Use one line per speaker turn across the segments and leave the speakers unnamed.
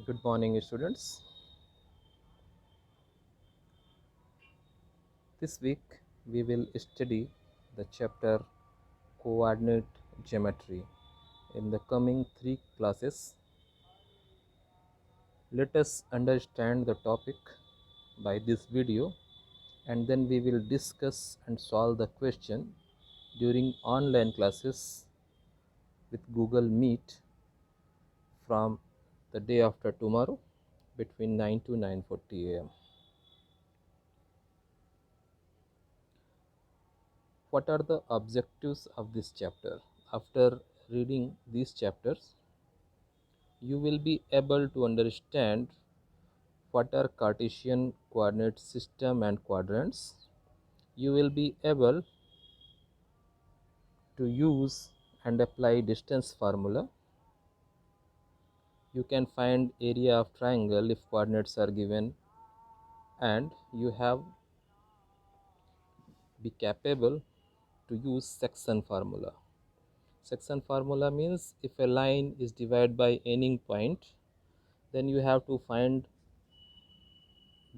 Good morning, students. This week we will study the chapter Coordinate Geometry. In the coming 3 classes, let us understand the topic by this video, and then we will discuss and solve the question during online classes with Google Meet from the day after tomorrow between 9 to 9:40 a.m. What are the objectives of this chapter? After reading these chapters, you will be able to understand what are Cartesian coordinate system and quadrants. You will be able to use and apply distance formula. You can find area of triangle if coordinates are given, and you have be capable to use section formula. Section formula means if a line is divided by any point, then you have to find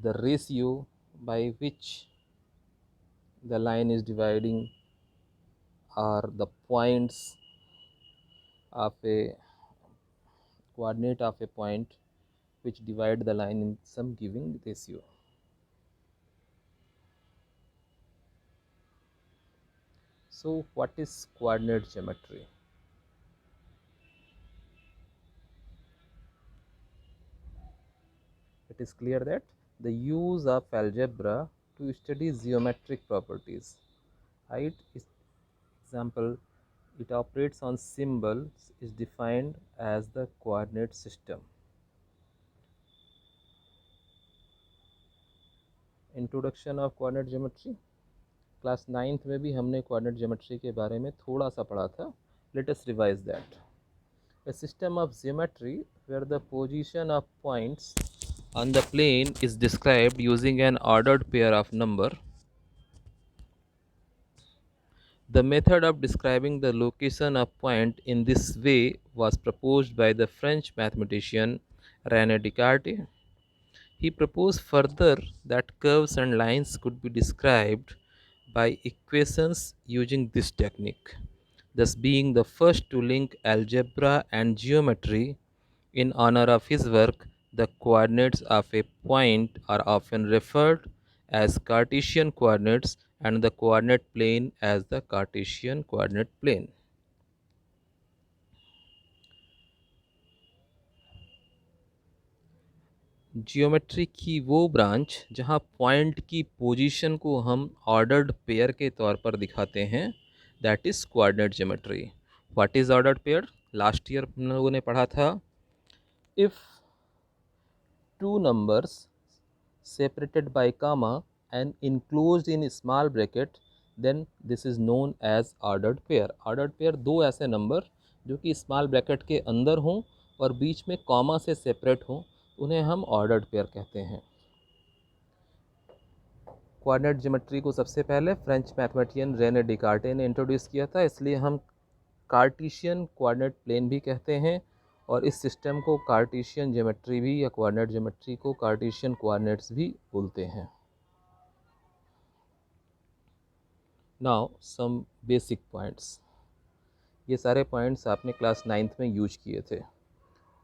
the ratio by which the line is dividing, or the points of a coordinate of a point which divide the line in some given ratio. So what is coordinate geometry? It is clear that the use of algebra to study geometric properties. Right? Example, it operates on symbols is defined as the coordinate system. Introduction of coordinate geometry, class 9th में भी हमने coordinate geometry के बारे में थोड़ा सा पढ़ा था. Let us revise that. A system of geometry where the position of points on the plane is described using an ordered pair of number. The method of describing the location of point in this way was proposed by the French mathematician René Descartes. He proposed further that curves and lines could be described by equations using this technique, thus being the first to link algebra and geometry. In honor of his work, the coordinates of a point are often referred as Cartesian coordinates and the coordinate plane as the Cartesian coordinate plane. Geometry की वो branch जहाँ point की position को हम ordered pair के तौर पर दिखाते हैं, that is coordinate geometry. What is ordered pair? Last year हम लोगों ने पढ़ा था. If two numbers separated by comma and enclosed in a small bracket, then this is known as ordered pair. ordered pair दो ऐसे number जो कि small bracket के अंदर हों और बीच में कॉमा से सेपरेट हों, उन्हें हम ऑर्डर्ड पेयर कहते हैं. कोऑर्डिनेट ज्योमेट्री को सबसे पहले फ्रेंच मैथमेटिशियन रेने डिकार्टे ने इंट्रोड्यूस किया था, इसलिए हम कार्टेशियन कोऑर्डिनेट प्लेन भी कहते हैं, और इस सिस्टम को कार्टेशियन ज्योमेट्री भी या कोऑर्डिनेट ज्योमेट्री को कार्टेशियन कोऑर्डिनेट्स भी बोलते हैं. Now some basic points. ये सारे पॉइंट्स आपने क्लास 9th में यूज किए थे.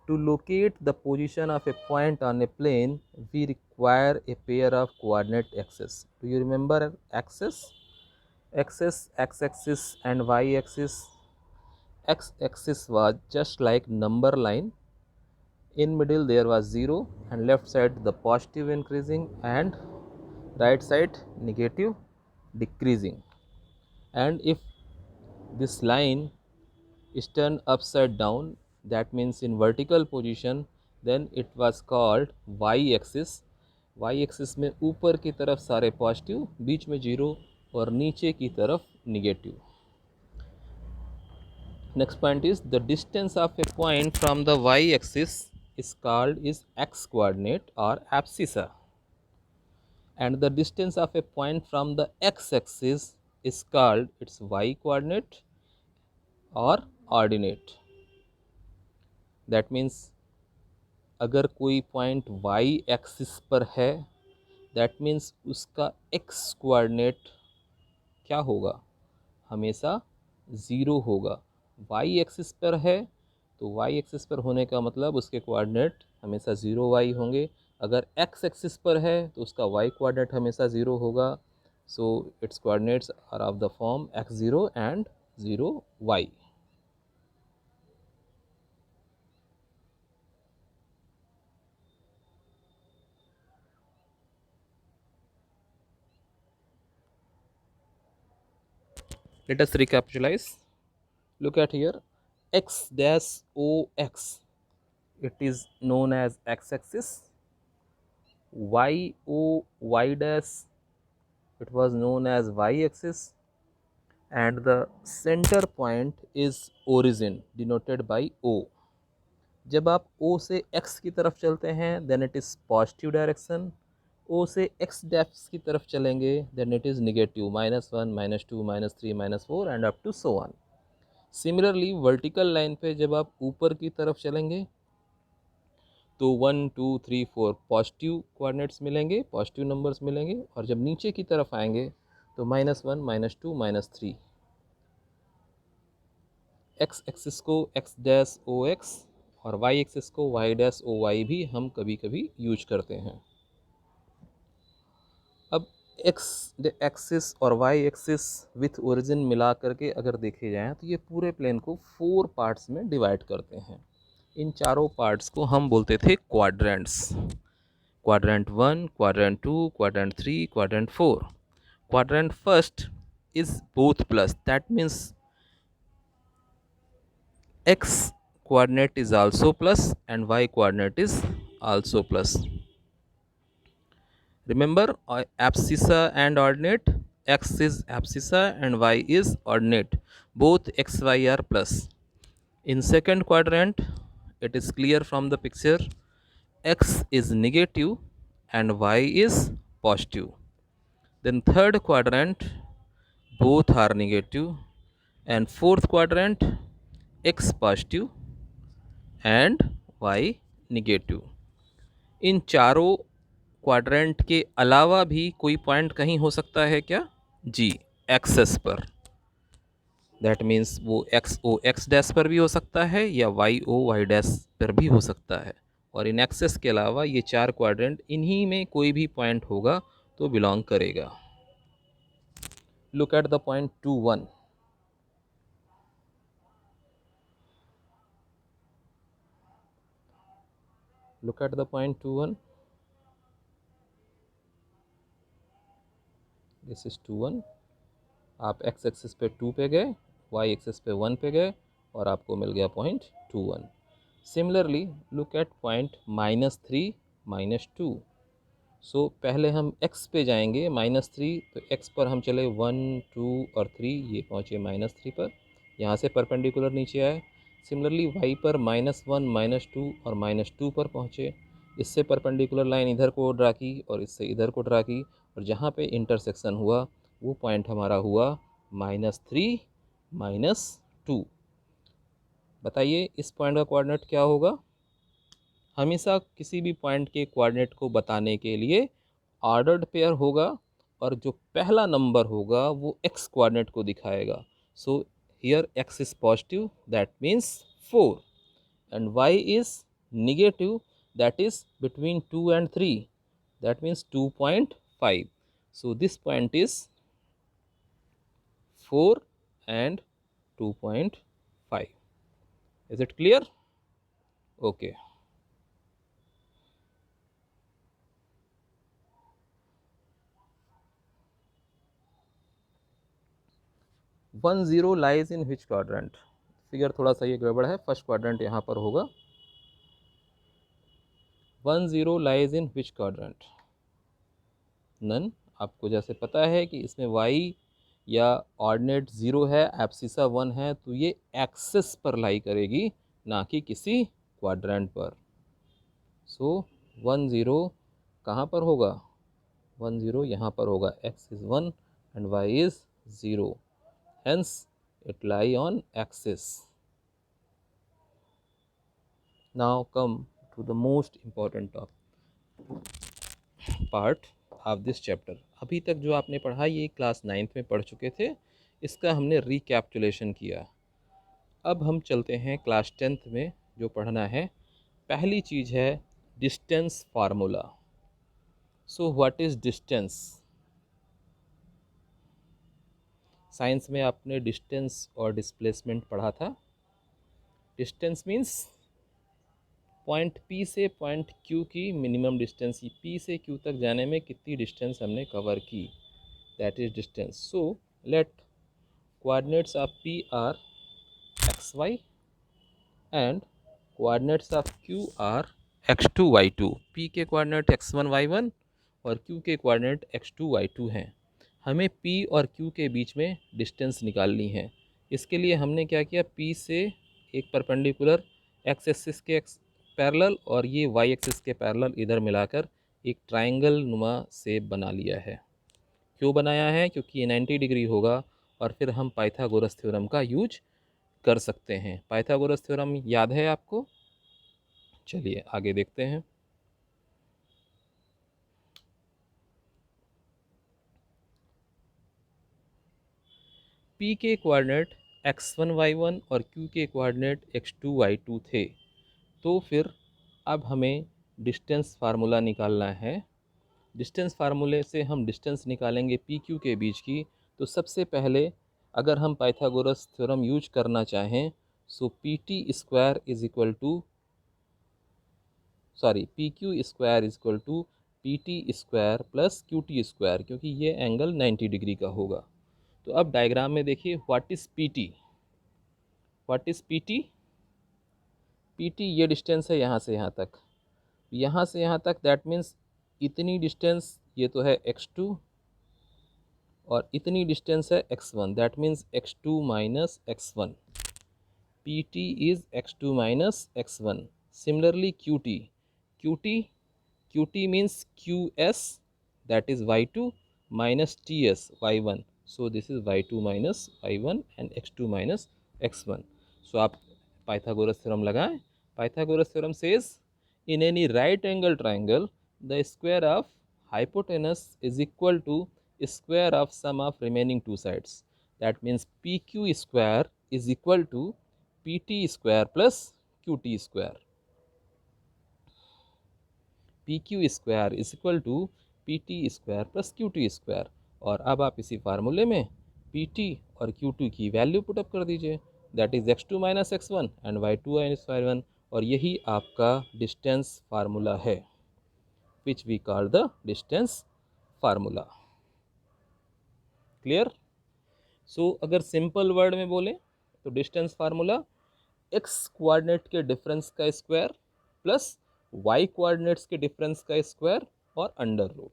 To locate the position of a point on a plane we require a pair of coordinate axes. Do you remember axes? Axes, x axis and y axis. X axis was just like number line. In middle there was 0 and left side the positive increasing and right side negative decreasing. And if this line is turned upside down, that means in vertical position, then it was called y axis. y axis में ऊपर की तरफ सारे positive, बीच में 0 और नीचे की तरफ negative. Next point is the distance of a point from the y-axis is called x coordinate or abscissa, and the distance of a point from the x-axis is called its y coordinate or ordinate. That means अगर कोई point y axis पर है, that means उसका x coordinate क्या होगा, हमेशा zero होगा। y axis पर है तो y एक्सिस पर होने का मतलब उसके कोऑर्डिनेट हमेशा 0y होंगे। अगर x एक्सिस पर है तो उसका y कोऑर्डिनेट हमेशा 0 होगा। So its coordinates are of the form x0 and 0y। Let us recapitalize. Look at here, x dash ox, it is known as x-axis. y dash, it was known as y-axis, and the center point is origin denoted by O. जब आप O से x की तरफ चलते हैं then it is positive direction. O से x dash की तरफ चलेंगे then it is negative, -1, -2, -3, -4 and up to so on. Similarly vertical line पे जब आप ऊपर की तरफ चलेंगे तो 1 2 3 4 पॉजिटिव कोऑर्डिनेट्स मिलेंगे, पॉजिटिव नंबर्स मिलेंगे, और जब नीचे की तरफ आएंगे तो -1 -2 -3। एक्स एक्सिस को x डैश ओ एक्स और y एक्सिस को y डैश ओ वाई भी हम कभी कभी यूज करते हैं। अब x एक्सिस और y एक्सिस विथ ओरिजिन मिला करके अगर देखे जाएं तो ये पूरे प्लेन को 4 पार्ट्स में डिवाइड करते हैं। इन चारों पार्ट्स को हम बोलते थे quadrants. Quadrant 1, quadrant 2, quadrant 3, quadrant 4। Quadrant first is both plus, that means x coordinate is also plus and y coordinate is also plus. Remember abscissa and ordinate, x is abscissa and y is ordinate, both x y are plus. In second quadrant, it is clear from the picture, x is negative and y is positive. Then third quadrant, both are negative, and fourth quadrant, x positive and y negative. इन चारों quadrant के अलावा भी कोई point कहीं हो सकता है क्या जी, एक्सेस पर। दैट मीन्स वो एक्स ओ एक्स डैश पर भी हो सकता है या वाई ओ वाई डैश पर भी हो सकता है। और इन एक्सेस के अलावा ये चार क्वाड्रेंट, इन्हीं में कोई भी पॉइंट होगा तो बिलोंग करेगा। Look at the point 2 1। Look at the point 2 1। This is 2 1। आप एक्स एक्सिस पे 2 पे गए, वाई एक्सिस पे 1 पे गए और आपको मिल गया point 2 1। Similarly look at point -3 -2। सो पहले हम x पे जाएंगे -3, तो x पर हम चले 1 2 और 3, ये पहुँचे -3 पर, यहाँ से परपेंडिकुलर नीचे आए। सिमिलरली y पर -1 -2 और -2 पर पहुँचे, इससे परपेंडिकुलर लाइन इधर को ड्रा की और इससे इधर को ड्रा की, और जहाँ पे इंटरसेक्शन हुआ वो पॉइंट हमारा हुआ -3 -2। बताइए इस पॉइंट का कोऑर्डिनेट क्या होगा। हमेशा किसी भी पॉइंट के कोऑर्डिनेट को बताने के लिए ऑर्डर्ड पेयर होगा, और जो पहला नंबर होगा वो x कोऑर्डिनेट को दिखाएगा। So here x is positive, that means 4, and y is negative, that is between 2 and 3, that means 2.5. So this point is 4 and 2.5. Is it clear? Okay. 1 0 lies in which quadrant. Figure थोड़ा सा ये गड़बड़ है, first quadrant यहाँ पर होगा। 1 0 lies in which quadrant, none. आपको जैसे पता है कि इसमें y या ऑर्डिनेट 0 है, एब्सिसा 1 है, तो ये एक्सेस पर लाई करेगी, ना कि किसी क्वाड्रेंट पर। सो 1 0 कहाँ पर होगा, 1 0 यहाँ पर होगा, x is 1 and y is 0, hence it lie on axis. Now come to the most important part of this chapter. अभी तक जो आपने पढ़ा ये क्लास 9th में पढ़ चुके थे, इसका हमने रिकैप्चुलेशन किया। अब हम चलते हैं क्लास 10th में जो पढ़ना है। पहली चीज़ है distance formula. So what is distance? Science में आपने डिस्टेंस और डिस्प्लेसमेंट पढ़ा था। डिस्टेंस मीन्स पॉइंट P से पॉइंट Q की मिनिमम डिस्टेंस, P से Q तक जाने में कितनी डिस्टेंस हमने कवर की, that is distance. So let coordinates of P are XY and coordinates of Q are X2 Y2। P के कोऑर्डिनेट X1 Y1 और Q के कोऑर्डिनेट X2 Y2 हैं। हमें P और Q के बीच में डिस्टेंस निकालनी है। इसके लिए हमने क्या किया, P से एक परपेंडिकुलर एक्स एक्सिस के पैरेलल और ये वाई एक्सिस के पैरेलल इधर मिलाकर एक ट्रायंगल नुमा शेप बना लिया है। क्यों बनाया है? क्योंकि ये 90 डिग्री होगा और फिर हम पाइथागोरस थ्योरम का यूज कर सकते हैं। पाइथागोरस थ्योरम याद है आपको? चलिए आगे देखते हैं। P के कोऑर्डिनेट x1 y1 और Q के कोऑर्डिनेट x2 y2 थे, तो फिर अब हमें डिस्टेंस फार्मूला निकालना है। डिस्टेंस फार्मूले से हम डिस्टेंस निकालेंगे पी क्यू के बीच की। तो सबसे पहले अगर हम पाइथागोरस थ्योरम यूज करना चाहें, so P T square is equal to P Q square is equal to P T square plus Q T square, क्योंकि ये एंगल 90 डिग्री का होगा। तो अब डायग्राम में देखिए, what is P T? What is P T? P T ये distance है यहाँ से यहाँ तक, यहाँ से यहाँ तक, दैट मीन्स इतनी डिस्टेंस ये तो है x2 और इतनी डिस्टेंस है x1, that means x2 minus x1। P T is x2 minus x1। Similarly Q T means QS, that is y2 minus TS y1। So this is y2 minus y1 and x2 minus x1। सो आप Pythagoras theorem लगाएं। Pythagoras theorem says in any right angle triangle the square of hypotenuse is equal to square of sum of remaining two sides, that means pq square is equal to pt square plus qt square। pq square is equal to pt square plus qt square। और अब आप इसी फार्मूले में pt और q2 की value put up कर दीजिए, that is x2 minus x1 and y2 minus y1, और यही आपका डिस्टेंस फार्मूला है, which we call the distance formula। क्लियर? सो अगर सिंपल वर्ड में बोले तो डिस्टेंस फार्मूला x कोऑर्डिनेट के डिफरेंस का स्क्वायर प्लस y कोऑर्डिनेट्स के डिफरेंस का स्क्वायर और अंडर रूट।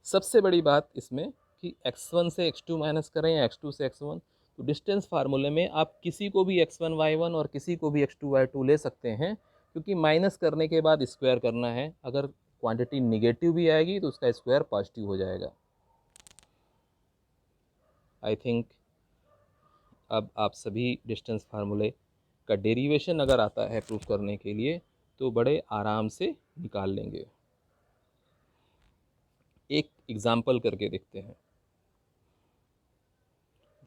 सबसे बड़ी बात इसमें कि x1 से x2 माइनस करें या x2 से x1, तो डिस्टेंस फार्मूले में आप किसी को भी x1 y1 और किसी को भी x2 y2 ले सकते हैं, क्योंकि माइनस करने के बाद स्क्वायर करना है। अगर क्वांटिटी निगेटिव भी आएगी तो उसका स्क्वायर पॉजिटिव हो जाएगा। आई थिंक अब आप सभी डिस्टेंस फार्मूले का डेरिवेशन अगर आता है प्रूफ करने के लिए तो बड़े आराम से निकाल लेंगे। एक एग्जाम्पल करके देखते हैं।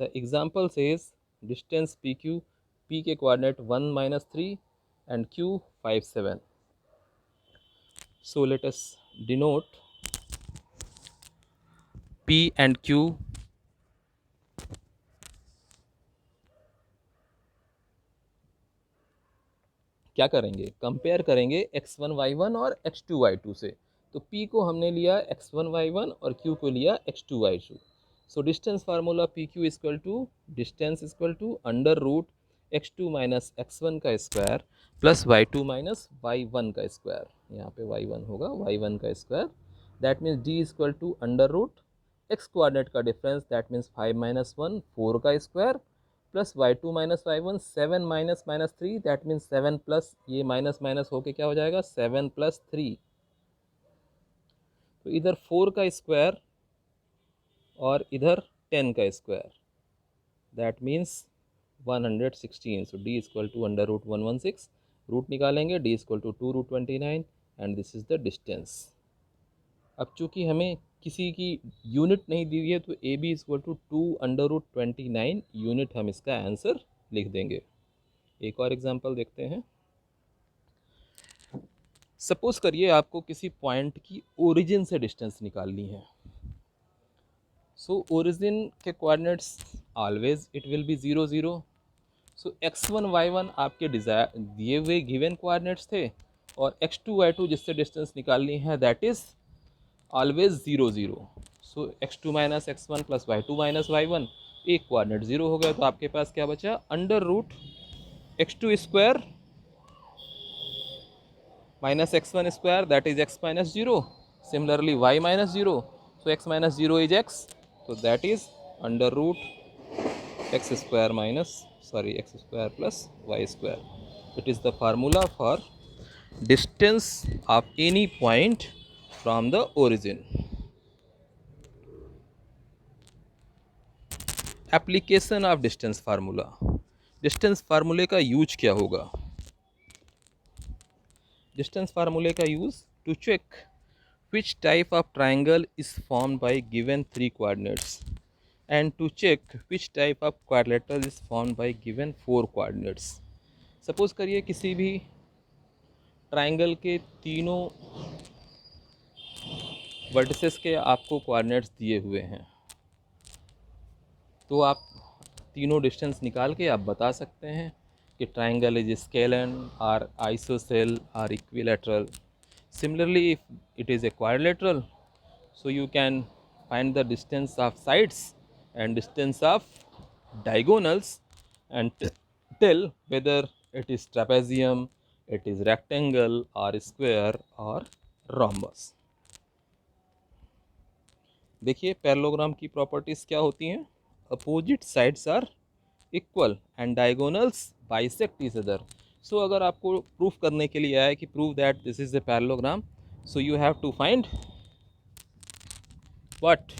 The example says distance P Q, P के coordinate 1 minus 3 and Q 5 7। So let us denote P and Q क्या करेंगे, कंपेयर करेंगे x1 y1 और x2 y2 से। तो p को हमने लिया x1 y1 और q को लिया x2 y2। So distance formula p q equal to distance equal to under root x2 minus x1 का square plus y2 minus y1 का स्क्वायर, यहाँ पे y1 होगा y1 का square, that means d equal to under root x coordinate का difference, that means 5 minus 1 4 का square plus y2 minus y1 7 minus minus 3, that means 7 plus ये minus minus होके क्या हो जाएगा 7 प्लस 3। तो इधर 4 का स्क्वायर और इधर 10 का square, that means 116। So d equal to under root 116 root निकालेंगे, d equal to 2√29 and this is the distance. अब चूँकि हमें किसी की यूनिट नहीं दी हुई है तो a b equal to 2√29 unit हम इसका आंसर लिख देंगे। एक और एग्जांपल देखते हैं। सपोज करिए आपको किसी पॉइंट की ओरिजिन से डिस्टेंस निकालनी है। सो ओरिजिन के coordinates always it will B 0 0। So x1 y1 आपके डिज़ायर दिए हुए गिवन कोऑर्डिनेट्स थे और x2 y2 जिससे डिस्टेंस निकालनी है that is always 0 0। So x2 minus x1 plus y2 minus y1, एक कोऑर्डिनेट 0 हो गया तो आपके पास क्या बचा, under root x2 square minus x1 square that is x minus 0, similarly y minus 0, so x minus 0 is x, so that is under root x square minus x square plus y square. It is the formula for distance of any point from the origin. Application of distance formula. Distance formula का use क्या होगा? Distance formula का use to check which type of triangle is formed by given three coordinates and to check which type of quadrilateral is formed by given four coordinates. Suppose करिए किसी भी triangle के तीनों vertices के आपको coordinates दिए हुए हैं तो आप तीनों डिस्टेंस निकाल के आप बता सकते हैं कि ट्राइंगल इज स्केलन और आइसोसेल और equilateral. Similarly, if it is a quadrilateral, so you can find the distance of sides and distance of diagonals and tell whether it is trapezium, it is rectangle or square or rhombus. देखिए parallelogram की properties क्या होती हैं. Opposite sides are equal and diagonals bisect each other. So अगर आपको proof करने के लिए आया कि prove that this is a parallelogram, so you have to find what,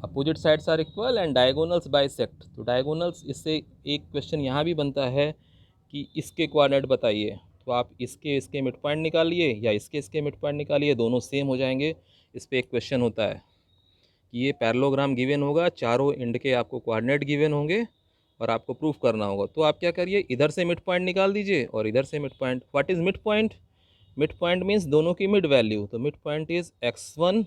opposite sides are equal and diagonals bisect. तो डायगोनल्स, इससे एक क्वेश्चन यहाँ भी बनता है कि इसके कोऑर्डिनेट बताइए, तो आप इसके मिड पॉइंट निकालिए या इसके मिड पॉइंट निकालिए, दोनों सेम हो जाएंगे. इस पर एक क्वेश्चन होता है कि ये पैरेललोग्राम गिवन होगा, चारों एंड के आपको कोऑर्डिनेट गिवन होंगे और आपको प्रूफ करना होगा. तो आप क्या करिए, इधर से मिड पॉइंट निकाल दीजिए और इधर से mid point. What is mid point? Mid point means दोनों की मिड वैल्यू. तो mid point is x1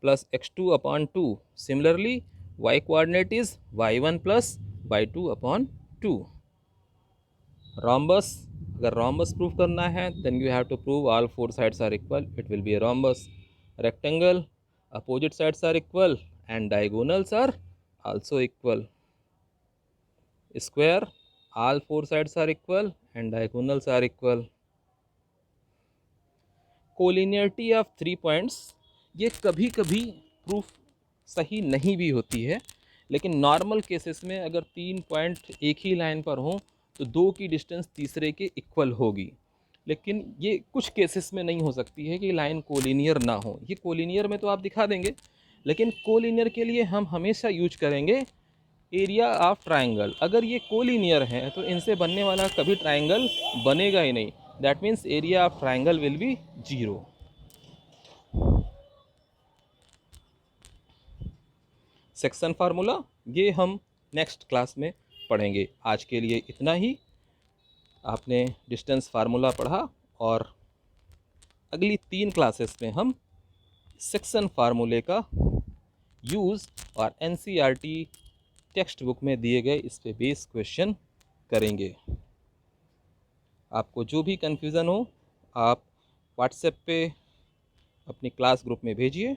plus x2 upon 2. Similarly y coordinate is y1 plus y2 upon 2. rhombus, अगर rhombus प्रूफ करना है then you have to prove all four sides are equal, it will be a rhombus. rectangle, opposite sides are equal and diagonals are also equal. Square, all four sides are equal and diagonals are equal. Collinearity of three points, ये कभी कभी proof सही नहीं भी होती है, लेकिन normal cases में अगर तीन पॉइंट एक ही लाइन पर हों तो दो की डिस्टेंस तीसरे के इक्वल होगी. लेकिन ये कुछ केसेस में नहीं हो सकती है कि लाइन कोलिनियर ना हो. ये कोलिनियर में तो आप दिखा देंगे, लेकिन कोलिनियर के लिए हम हमेशा यूज करेंगे एरिया ऑफ ट्राइंगल. अगर ये कोलिनियर है तो इनसे बनने वाला कभी ट्राइंगल बनेगा ही नहीं. That means area of triangle will be 0. Section formula ये हम नेक्स्ट क्लास में पढ़ेंगे. आज के लिए इतना ही. आपने डिस्टेंस फार्मूला पढ़ा और अगली 3 क्लासेस में हम सेक्शन फार्मूले का यूज़ और एनसीईआरटी टेक्स्ट बुक में दिए गए इस पे बेस क्वेश्चन करेंगे. आपको जो भी कन्फ्यूज़न हो आप व्हाट्सएप पे अपनी क्लास ग्रुप में भेजिए.